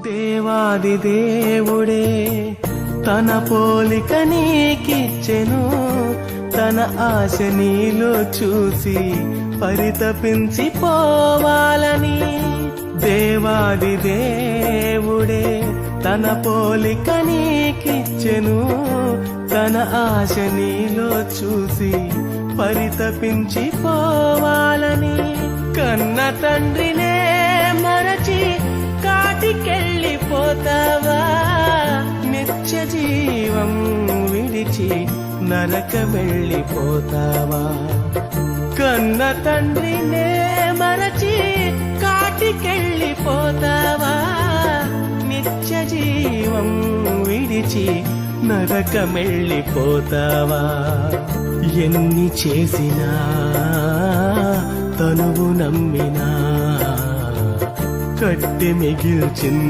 దేవాది దేవుడే తన పోలిక నీకిచ్చెను, తన ఆశ నీలో చూసి పరితపించి పోవాలని. దేవాది దేవుడే తన పోలిక నీకిచ్చెను, తన ఆశ నీలో చూసి పరితపించి పోవాలని. కన్న తండ్రినే మరచి కాటికెళ్ళిపోతావా, నిత్య జీవం విడిచి నరక వెళ్ళిపోతావా. కన్న తండ్రినే మరచి కాటికెళ్ళిపోతావా, నిత్య జీవం విడిచి నరకమెళ్ళిపోతావా. ఎన్ని చేసినా తనువు నమ్మినా కట్టె మిగిల్చింది